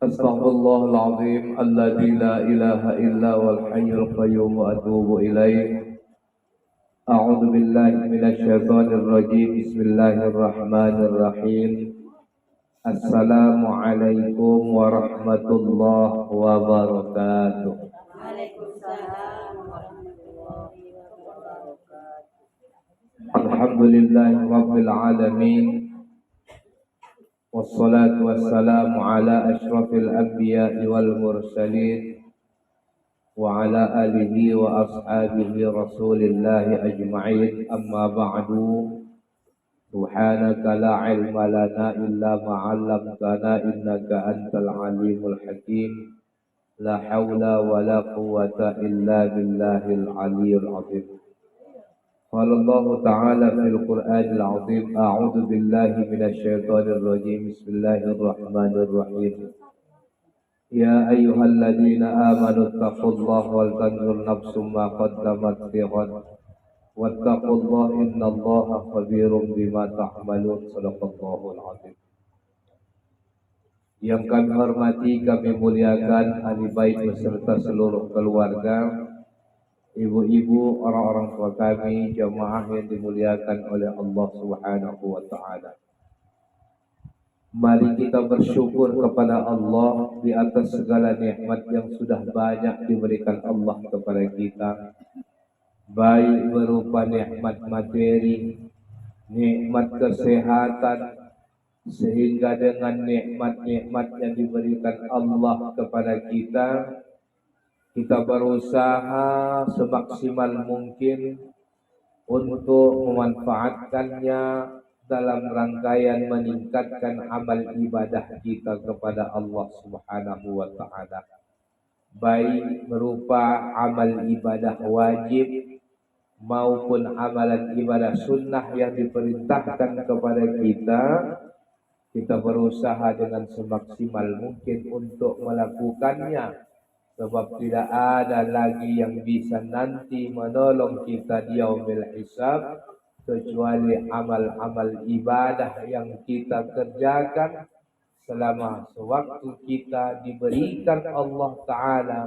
أستغفر الله العظيم الذي لا إله إلا هو الحي القيوم وأتوب إليه. أعوذ بالله من الشيطان الرجيم. بسم الله الرحمن الرحيم. السلام عليكم ورحمة الله وبركاته. Waalaikumsalam warahmatullahi wabarakatuh. الحمد لله رب العالمين، والصلاة والسلام على أشرف الأنبياء والمرسلين وعلى آله وأصحابه رسول الله أجمعين. أما بعد، سبحانك لا علم لنا إلا ما علمتنا إنك أنت العليم الحكيم. لا حول ولا قوة إلا بالله العلي العظيم. قال الله تعالى في القرآن العظيم: أعوذ بالله من الشيطان الرجيم. بسم الله الرحمن الرحيم. يا أيها الذين آمنوا اتقوا الله ولتنظر نفس ما قدمت لغد واتقوا الله إن الله خبير بما تعملون. صدق الله العظيم. Yang kami hormati, kami muliakan ahli bait beserta seluruh keluarga, ibu-ibu, orang-orang tua kami, jamaah yang dimuliakan oleh Allah Subhanahu wa taala. Mari kita bersyukur kepada Allah di atas segala nikmat yang sudah banyak diberikan Allah kepada kita, baik berupa nikmat materi, nikmat kesehatan, sehingga dengan nikmat-nikmat yang diberikan Allah kepada kita, kita berusaha semaksimal mungkin untuk memanfaatkannya dalam rangkaian meningkatkan amal ibadah kita kepada Allah Subhanahu wa taala, baik berupa amal ibadah wajib maupun amalan ibadah sunnah yang diperintahkan kepada kita. Kita berusaha dengan semaksimal mungkin untuk melakukannya, sebab tidak ada lagi yang bisa nanti menolong kita di yaumil hisab kecuali amal-amal ibadah yang kita kerjakan selama sewaktu kita diberikan Allah Ta'ala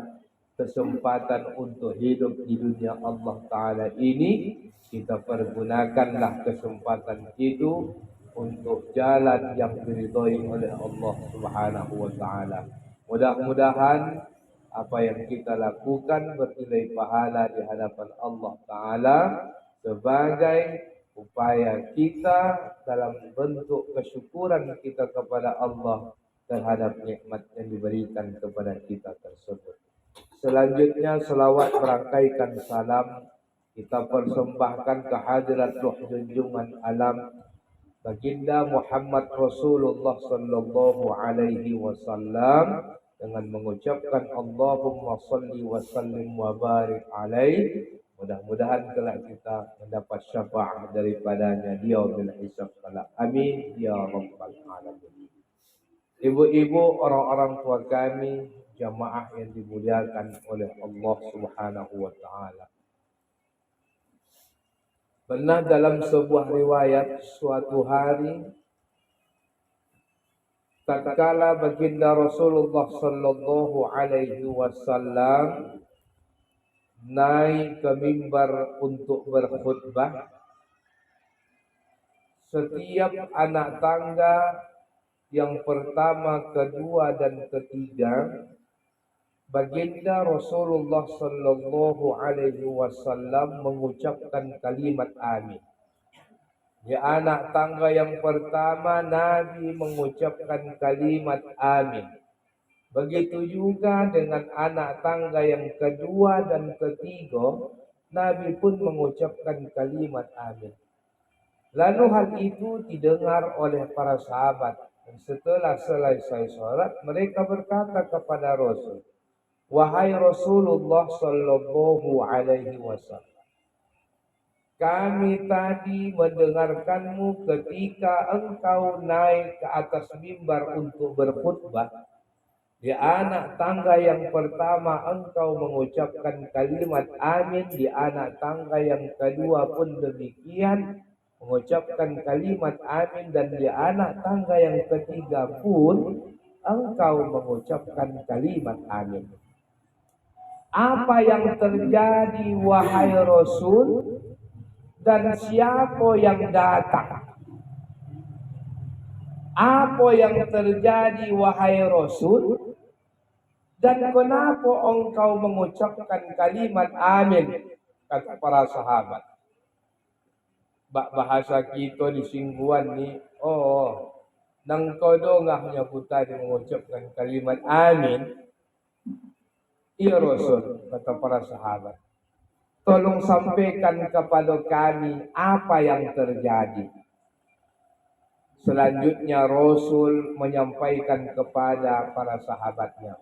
kesempatan untuk hidup di dunia Allah Ta'ala ini. Kita pergunakanlah kesempatan itu untuk jalan yang diridhoi oleh Allah Subhanahu wa taala. Mudah-mudahan apa yang kita lakukan bernilai pahala di hadapan Allah taala sebagai upaya kita dalam bentuk kesyukuran kita kepada Allah terhadap nikmat yang diberikan kepada kita tersebut. Selanjutnya, selawat merangkaikan salam kita persembahkan kehadirat Ruh Junjungan Alam Baginda Muhammad Rasulullah sallallahu alaihi wasallam dengan mengucapkan Allahumma salli wa sallim wa barik alaihi. Mudah-mudahan kelak kita mendapat syafaat daripadanya di yaumil hisab kelak. Amin ya rabbal alamin. Ibu-ibu, orang-orang tua kami, jamaah yang dimuliakan oleh Allah Subhanahu wa taala. Pernah dalam sebuah riwayat, suatu hari tatkala baginda Rasulullah sallallahu alaihi wasallam naik ke mimbar untuk berkhutbah, setiap anak tangga yang pertama, kedua dan ketiga, baginda Rasulullah sallallahu alaihi wasallam mengucapkan kalimat amin. Di anak tangga yang pertama, Nabi mengucapkan kalimat amin. Begitu juga dengan anak tangga yang kedua dan ketiga, Nabi pun mengucapkan kalimat amin. Lalu hal itu didengar oleh para sahabat. Dan setelah selesai sholat, mereka berkata kepada Rasul, "Wahai Rasulullah sallallahu alaihi wasallam, kami tadi mendengarkanmu ketika engkau naik ke atas mimbar untuk berkhutbah. Di anak tangga yang pertama engkau mengucapkan kalimat amin, di anak tangga yang kedua pun demikian mengucapkan kalimat amin, dan di anak tangga yang ketiga pun engkau mengucapkan kalimat amin. Apa yang terjadi wahai Rasul dan siapa yang datang? Apa yang terjadi wahai Rasul dan kenapa engkau mengucapkan kalimat amin? Kata para sahabat. Bahasa kita di Singguan ni, nang kodongahnya putar mengucapkan kalimat amin. Ya Rasul, kata para sahabat, tolong sampaikan kepada kami apa yang terjadi. Selanjutnya Rasul menyampaikan kepada para sahabatnya,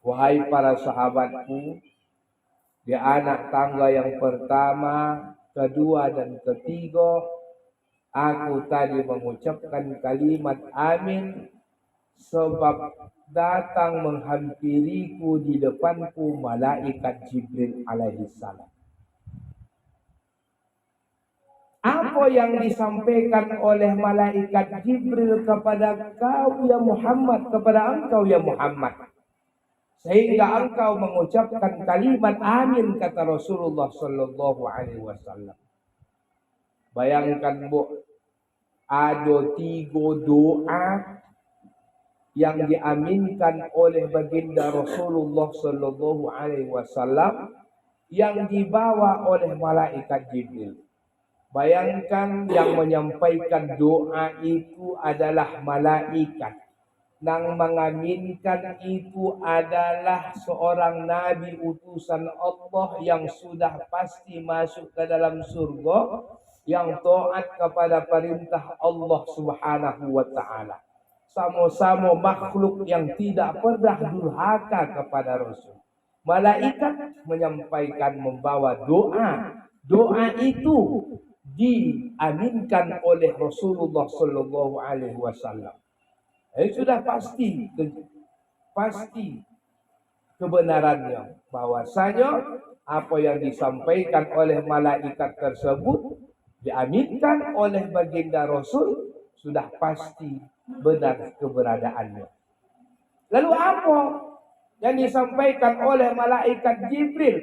wahai para sahabatku, di anak tangga yang pertama, kedua dan ketiga, aku tadi mengucapkan kalimat amin sebab datang menghampiriku di depanku malaikat Jibril alaihissalam. Apa yang disampaikan oleh malaikat Jibril kepada kau ya Muhammad, kepada engkau ya Muhammad, sehingga engkau mengucapkan kalimat amin, kata Rasulullah sallallahu alaihi wasallam. Bayangkan Bu, ada 3 doa yang diaminkan oleh baginda Rasulullah sallallahu alaihi wasallam yang dibawa oleh malaikat Jibril. Bayangkan yang menyampaikan doa itu adalah malaikat. Yang mengaminkan itu adalah seorang nabi utusan Allah yang sudah pasti masuk ke dalam surga, yang taat kepada perintah Allah Subhanahu wa taala. Sama-sama makhluk yang tidak pernah durhaka kepada Rasul. Malaikat menyampaikan, membawa doa. Doa itu diaminkan oleh Rasulullah sallallahu alaihi wasallam. Sudah pasti kebenarannya, bahwasanya apa yang disampaikan oleh malaikat tersebut diaminkan oleh baginda Rasul, sudah pasti benar keberadaannya. Lalu apa yang disampaikan oleh malaikat Jibril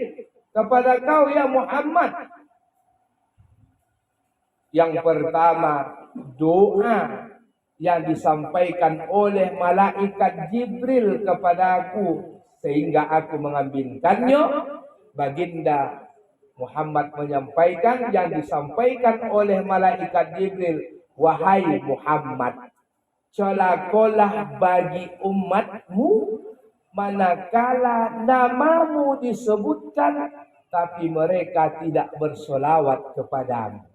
kepada kau ya Muhammad? Yang pertama, doa yang disampaikan oleh malaikat Jibril kepadaku sehingga aku mengaminkannya. Baginda Muhammad menyampaikan yang disampaikan oleh malaikat Jibril, wahai Muhammad, celakalah bagi umatmu manakala namamu disebutkan tapi mereka tidak bersolawat kepadamu.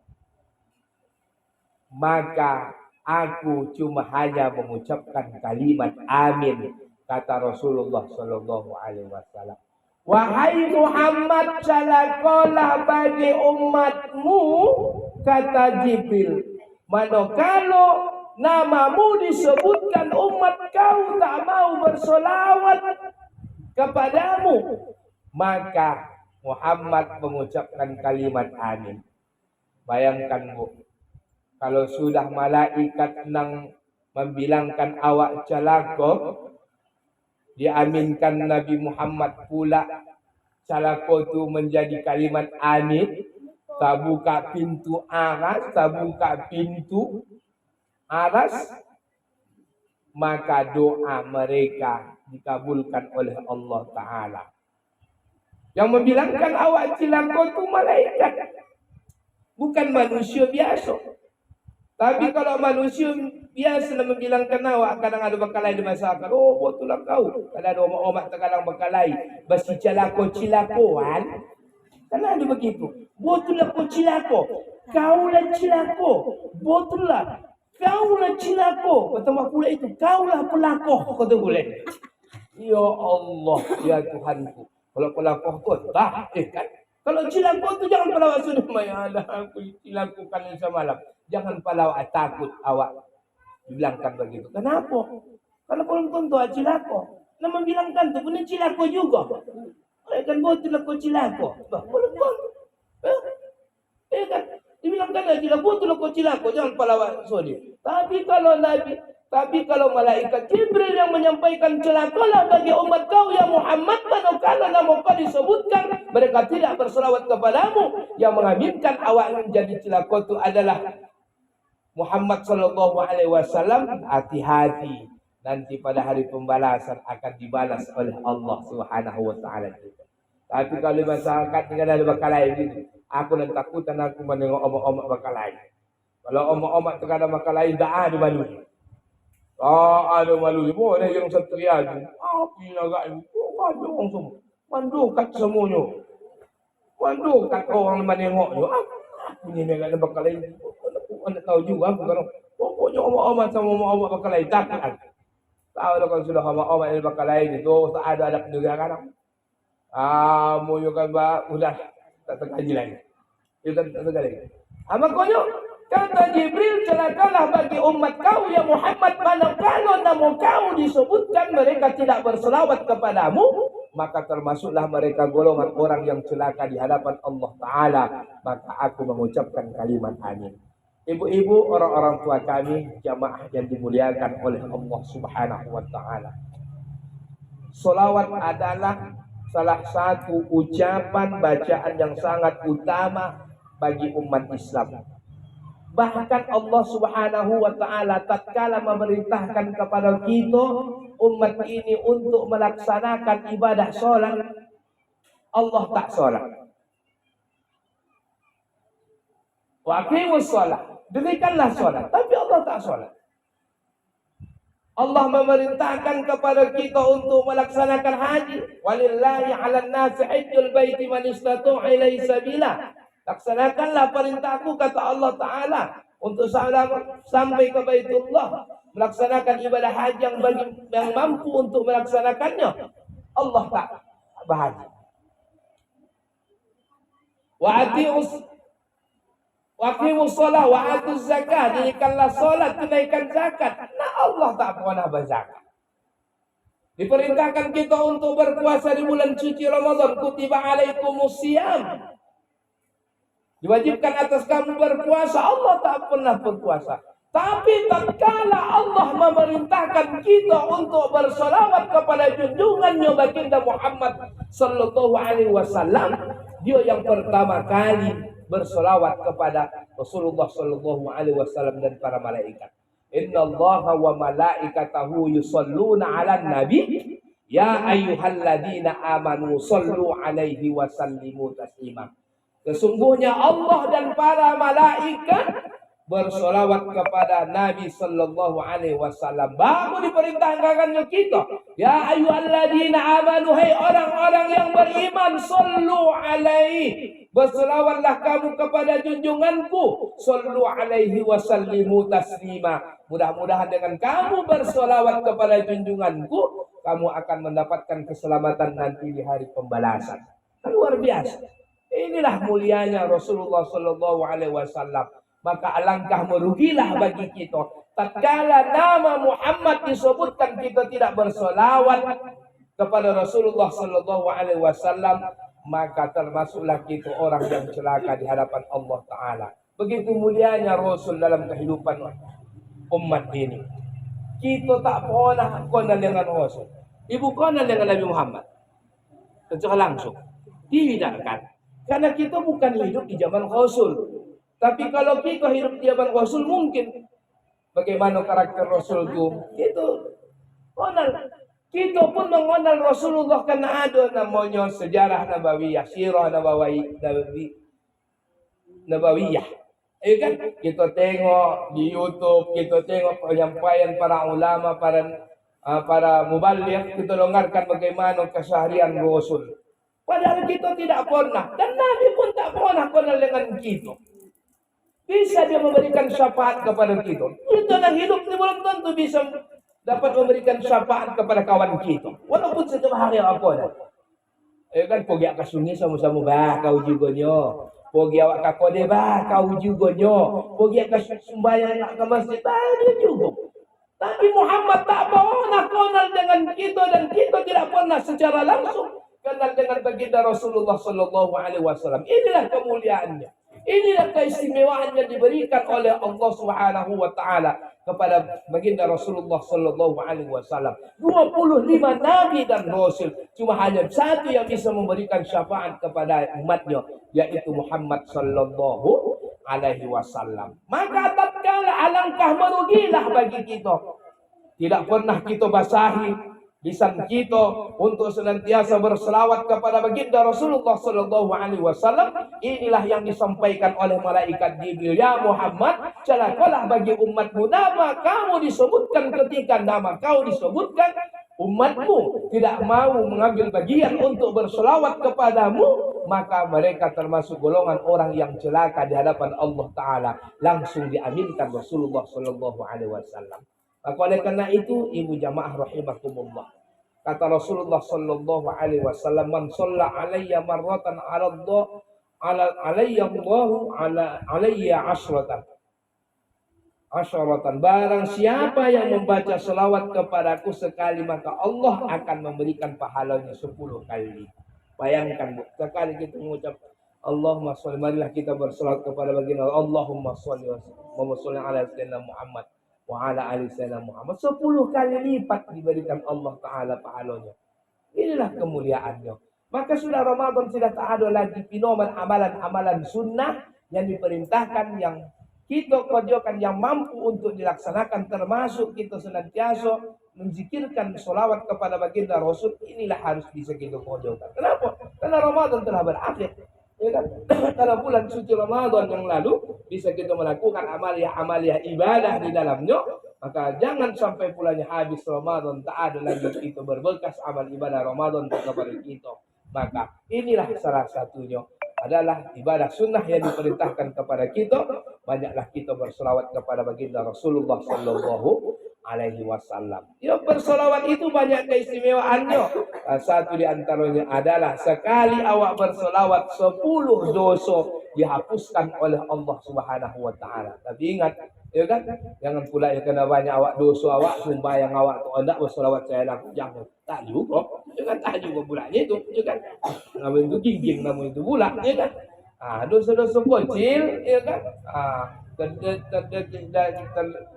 Maka aku cuma hanya mengucapkan kalimat amin, kata Rasulullah sallallahu alaihi wasallam. Wahai Muhammad, celakalah bagi umatmu, kata Jibril, manakala namamu disebutkan umat kau tak mau bersolawat kepadamu. Maka Muhammad mengucapkan kalimat amin. Bayangkan Bu, kalau sudah malaikat nang membilangkan awak celaka, diaminkan Nabi Muhammad pula celaka itu menjadi kalimat amin. Tak buka pintu aras, maka doa mereka dikabulkan oleh Allah Ta'ala. Yang membilangkan awak celaka itu malaikat, bukan manusia biasa. Tapi kalau manusia biasa membilangkan awak, kadang ada bekalai di masyarakat. Oh, betulah kau. Kadang ada omak terkadang bekalai. Basi cilako-cilakoan. Kadang ada begitu. Betulah kau cilako. Kaulah cilako. Betulah. Kaulah cilako. Kata mak pula itu. Kaulah pelakoh. Kata boleh. Ya Allah. Ya Tuhanku. Kalau pelakoh tu tak. Kan? Kalau cilako tu jangan pelawak sudah. Ya Allah. Aku cilakukan semalam. Jangan pala awak takut awak dibilangkan begitu. Kenapa? Kalau belum tentu cilako. Nama bilangkan tu punya cilako juga. Kan betul lah kau cilako. Belum tentu. Kan? Dibilangkan lah cilako tu lah kau cilako. Jangan pala awak sorry. Tapi kalau Nabi Tapi kalau malaikat Jibril yang menyampaikan celakalah bagi umat kau ya Muhammad, manakala nama kau disebutkan mereka tidak berselawat kepadamu, yang mengaminkan awak menjadi celaka itu adalah Muhammad sallallahu alaihi wasallam. Hati-hati, nanti pada hari pembalasan akan dibalas oleh Allah Subhanahu wa taala. Tapi kalau masyarakat dengan ada bakal lain gitu, aku dan takutan aku menengok omak-omak bakal lain. Kalau omak-omak terkadang bakal lain tak ada malu. Ada malu boleh yang satria tu. Api agak ni. Ada orang semua. Mandukat semuanya. Mandukat orang menengok tu. Aku ni agak bakal lain. Aku nak tahu juga aku kalau pokoknya omak-omak sama omak-omak bakal lain takut. Tahu dah kalau sudah omak-omak yang bakal lain itu tak ada penegak. Moyo kan udah tak terkaji lagi. Itu tak terkaji lagi. Makanya kata Jibril, celakalah bagi umat kau ya Muhammad, manakala nama kau disebutkan mereka tidak berselawat kepadamu, maka termasuklah mereka golongan orang yang celaka di hadapan Allah Ta'ala. Maka aku mengucapkan kalimat amin. Ibu-ibu, orang-orang tua kami, jamaah yang dimuliakan oleh Allah Subhanahu Wa Ta'ala, solawat adalah salah satu ucapan bacaan yang sangat utama bagi umat Islam. Bahkan Allah Subhanahu wa taala tatkala memerintahkan kepada kita umat ini untuk melaksanakan ibadah solat, Allah tak solat. Wa aqimus solat, dirikanlah solat, tapi Allah tak solat. Allah memerintahkan kepada kita untuk melaksanakan haji. Walillahi 'alan nasi hajjul baiti man istata'a ilaihi sabila. Laksanakanlah perintahku, kata Allah Ta'ala, untuk sampai ke Baitullah, melaksanakan ibadah haji yang mampu untuk melaksanakannya. Allah tak bahagia. Wa aqimus shalah wa atuz zakah, dirikanlah salat, tunaikan zakat. Nah, Allah tak pernah berzakat. Diperintahkan kita untuk berpuasa di bulan suci Ramadan. Kutiba alaikumus shiyam. Diwajibkan atas kamu berpuasa. Allah tak pernah berpuasa. Tapi tatkala Allah memerintahkan kita untuk bersolawat kepada junjungannya baginda Muhammad sallallahu alaihi wasallam, dia yang pertama kali bersolawat kepada Rasulullah sallallahu alaihi wasallam dan para malaikat. Innallaha wa malaikatahu yusholluna 'alan nabi ya ayyuhalladzina amanu shollu 'alaihi wa sallimu taslima. Sesungguhnya Allah dan para malaikat bersolawat kepada Nabi sallallahu alaihi wasallam. Baru diperintahkannya kita, ya ayyuhalladzina amanu, hai orang-orang yang beriman, sallu alaihi, bersolawatlah kamu kepada junjunganku, sallu alaihi wa sallimu taslima. Mudah-mudahan dengan kamu bersolawat kepada junjunganku, kamu akan mendapatkan keselamatan nanti di hari pembalasan. Luar biasa. Inilah mulianya Rasulullah sallallahu alaihi wasallam. Maka alangkah merugilah bagi kita tatkala nama Muhammad disebutkan kita tidak bersolawat kepada Rasulullah sallallahu alaihi wasallam, maka termasuklah kita orang yang celaka di hadapan Allah Ta'ala. Begitu mulianya Rasul dalam kehidupan umat ini. Kita tak pernah kenal dengan Rasul. Ibu kenal dengan Nabi Muhammad secara langsung? Tidak kan? Karena kita bukan hidup di zaman Rasul. Tapi kalau kita hidup di zaman Rasul, mungkin bagaimana karakter Rasul itu, kita kenal. Kita pun mengenal Rasulullah karena ada namanya sejarah Nabawiyah, sirah Nabawiyah. Ya kan? Kita tengok di YouTube, kita tengok penyampaian para ulama, para mubaligh, kita dengarkan bagaimana keseharian Rasul. Padahal kita tidak pernah, dan Nabi pun tak pernah kenal dengan kita. Bisa dia memberikan syafaat kepada kita. Kita dalam hidup ini belum tentu bisa dapat memberikan syafaat kepada kawan kita. Walaupun setiap hari apa dah. Kan pergi ke sungai sama-sama bah kau juga nyo. Pergi awak ke kode bah kau juga nyo. Pergi ke sembahyang nak ke masjid bah dia juga. Tapi Muhammad tak pernah kenal dengan kita dan kita tidak pernah secara langsung kenal dengan baginda Rasulullah sallallahu alaihi wasallam. Inilah kemuliaannya. Inilah keistimewaan yang diberikan oleh Allah Subhanahu wa taala kepada baginda Rasulullah sallallahu alaihi wasallam. 25 nabi dan rasul, cuma hanya satu yang bisa memberikan syafaat kepada umatnya, yaitu Muhammad sallallahu alaihi wasallam. Maka tatkala alangkah merugilah bagi kita tidak pernah kita basahi lisan kita untuk senantiasa berselawat kepada baginda Rasulullah sallallahu alaihi wasallam. Inilah yang disampaikan oleh malaikat Jibril, ya Muhammad, celakalah bagi umatmu, nama kamu disebutkan ketika nama kau disebutkan, umatmu tidak mau mengambil bagian untuk berselawat kepadamu, maka mereka termasuk golongan orang yang celaka di hadapan Allah Ta'ala. Langsung diaminkan Rasulullah sallallahu alaihi wasallam. Maka oleh karena itu, ibu jamaah rahimakumullah, kata Rasulullah sallallahu alaihi wasallam, man shalla alayya marratan ala Allah alayya Allahu alayya asyratan. Barang siapa yang membaca selawat kepadaku sekali, maka Allah akan memberikan pahalanya 10 kali. Bayangkan, Bu, sekali kita mengucap Allahumma sholli, marilah kita berselawat kepada baginda Allahumma sholli wa sallim ala sayyidina Muhammad wa ala ali sayyidina Muhammad, 10 kali lipat diberikan Allah Ta'ala pahalanya. Inilah kemuliaannya. Maka sudah Ramadan, sudah tak ada lagi fenomen amalan-amalan sunnah yang diperintahkan, yang kita kerjakan, yang mampu untuk dilaksanakan, termasuk kita senantiasa menzikirkan sholawat kepada baginda Rasul. Inilah harus bisa kita kerjakan. Kenapa? Karena Ramadan telah berakhir. Ya kan? Karena bulan suci Ramadan yang lalu bisa kita melakukan amalia ibadah di dalamnya, maka jangan sampai bulannya habis Ramadan tak ada lagi kita berbekas amal ibadah Ramadan kepada kita. Maka inilah salah satunya adalah ibadah sunnah yang diperintahkan kepada kita. Banyaklah kita berselawat kepada baginda Rasulullah sallallahu alaihi wasallam. Ya, berselawat itu banyak keistimewaannya. Satu di antaranya adalah sekali awak berselawat 10 dosa dihapuskan oleh Allah Subhanahu wa taala. Tapi ingat, ya kan? Jangan pula ya kena banyak awak dosa awak sembahyang awak tu hendak berselawat saya laku, jangan. Tak juga. Ya kan, tak juga pulanya itu, ya kan? Nama itu gingging, nama itu pula, ya kan? Dosa-dosa kecil, ya kan?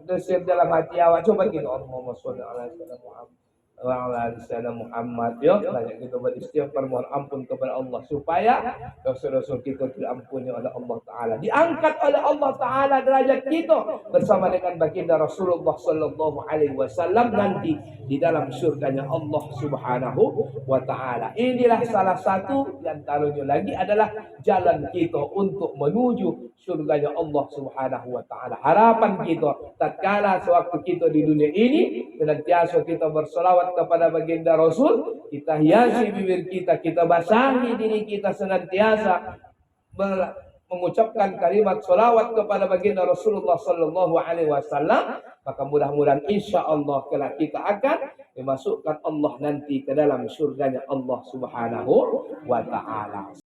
Terdesil dalam hati awak. Coba kita Allahumma sholli ala sayyidina Muhammad wa ala ali sayyidina Muhammad. Ya, banyak kita beristighfar, mohon ampun kepada Allah supaya dosa-dosa kita diampuni oleh Allah Ta'ala, diangkat oleh Allah Ta'ala derajat kita bersama dengan baginda Rasulullah sallallahu alaihi wasallam nanti di dalam surganya Allah Subhanahu wa Ta'ala. Inilah salah satu yang antaranya lagi adalah jalan kita untuk menuju surganya Allah Subhanahu wa Ta'ala. Harapan kita tatkala sewaktu kita di dunia ini senantiasa kita berselawat kepada baginda Rasul, kita hiasi bibir kita basahi diri kita senantiasa mengucapkan kalimat selawat kepada baginda Rasulullah sallallahu alaihi wasallam, maka mudah-mudahan insyaallah kelak kita akan dimasukkan Allah nanti ke dalam surganya Allah Subhanahu wa Ta'ala.